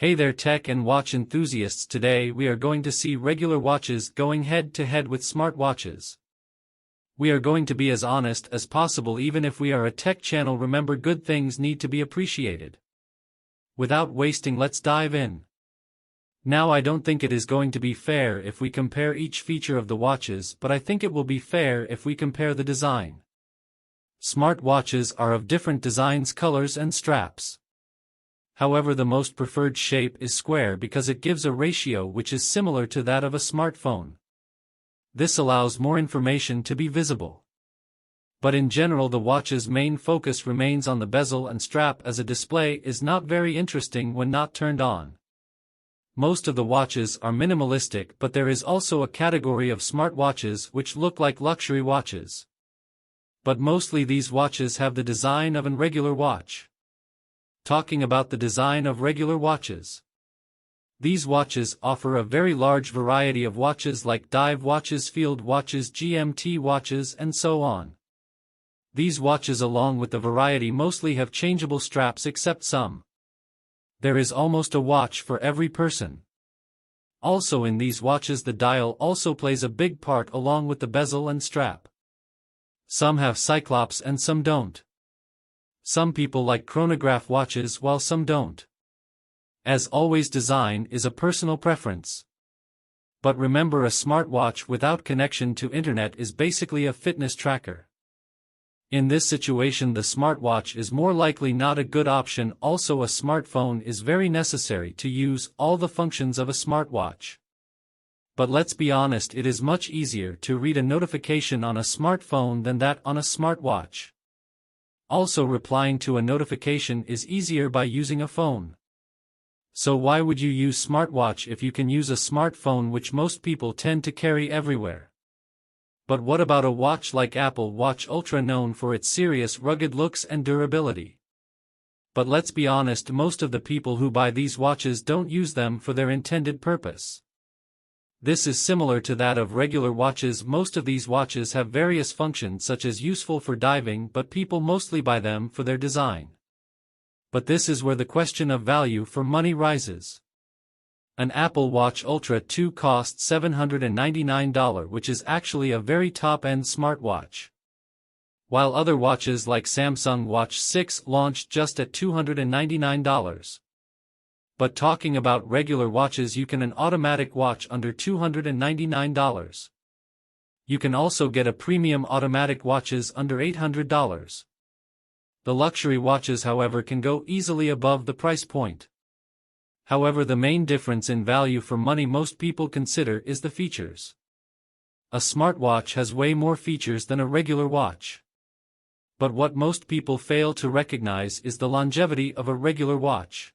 Hey there tech and watch enthusiasts, today we are going to see regular watches going head to head with smartwatches. We are going to be as honest as possible even if we are a tech channel. Remember, good things need to be appreciated. Without wasting, let's dive in. Now, I don't think it is going to be fair if we compare each feature of the watches, but I think it will be fair if we compare the design. Smartwatches are of different designs, colors and straps. However, the most preferred shape is square because it gives a ratio which is similar to that of a smartphone. This allows more information to be visible. But in general, the watch's main focus remains on the bezel and strap, as a display is not very interesting when not turned on. Most of the watches are minimalistic, but there is also a category of smartwatches which look like luxury watches. But mostly these watches have the design of a regular watch. Talking about the design of regular watches. These watches offer a very large variety of watches like dive watches, field watches, GMT watches, and so on. These watches, along with the variety, mostly have changeable straps except some. There is almost a watch for every person. Also, in these watches the dial also plays a big part along with the bezel and strap. Some have cyclops and some don't. Some people like chronograph watches while some don't. As always, design is a personal preference. But remember, a smartwatch without connection to internet is basically a fitness tracker. In this situation, the smartwatch is more likely not a good option. Also, a smartphone is very necessary to use all the functions of a smartwatch. But let's be honest, it is much easier to read a notification on a smartphone than that on a smartwatch. Also, replying to a notification is easier by using a phone. So why would you use smartwatch if you can use a smartphone, which most people tend to carry everywhere? But what about a watch like Apple Watch Ultra, known for its serious rugged looks and durability? But let's be honest, most of the people who buy these watches don't use them for their intended purpose. This is similar to that of regular watches. Most of these watches have various functions, such as useful for diving, but people mostly buy them for their design. But this is where the question of value for money rises. An Apple Watch Ultra 2 costs $799, which is actually a very top-end smartwatch. While other watches like Samsung Watch 6 launched just at $299. But talking about regular watches, you can an automatic watch under $299. You can also get a premium automatic watches under $800. The luxury watches, however, can go easily above the price point. However, the main difference in value for money most people consider is the features. A smartwatch has way more features than a regular watch. But what most people fail to recognize is the longevity of a regular watch.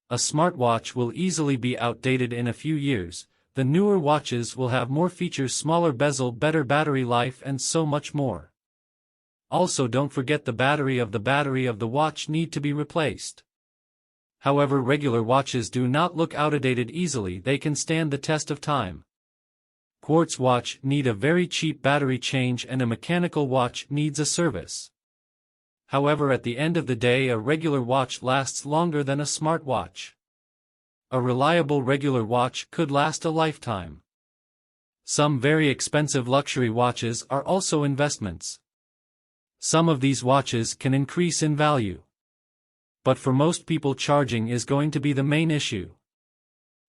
A smartwatch will easily be outdated in a few years. The newer watches will have more features, smaller bezel, better battery life, and so much more. Also, don't forget the battery of the watch need to be replaced. However, regular watches do not look outdated easily. They can stand the test of time. Quartz watch need a very cheap battery change, and a mechanical watch needs a service. However, at the end of the day, a regular watch lasts longer than a smartwatch. A reliable regular watch could last a lifetime. Some very expensive luxury watches are also investments. Some of these watches can increase in value. But for most people, charging is going to be the main issue.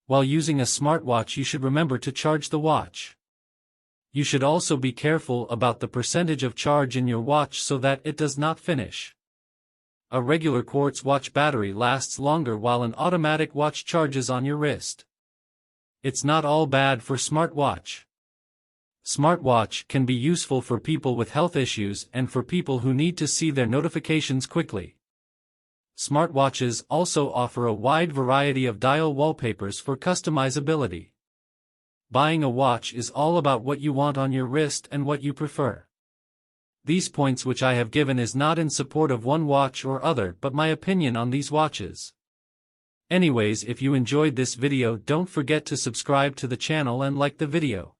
While using a smartwatch, you should remember to charge the watch. You should also be careful about the percentage of charge in your watch so that it does not finish. A regular quartz watch battery lasts longer while an automatic watch charges on your wrist. It's not all bad for smartwatch. Smartwatch can be useful for people with health issues and for people who need to see their notifications quickly. Smartwatches also offer a wide variety of dial wallpapers for customizability. Buying a watch is all about what you want on your wrist and what you prefer. These points which I have given is not in support of one watch or other, but my opinion on these watches. Anyways, if you enjoyed this video, don't forget to subscribe to the channel and like the video.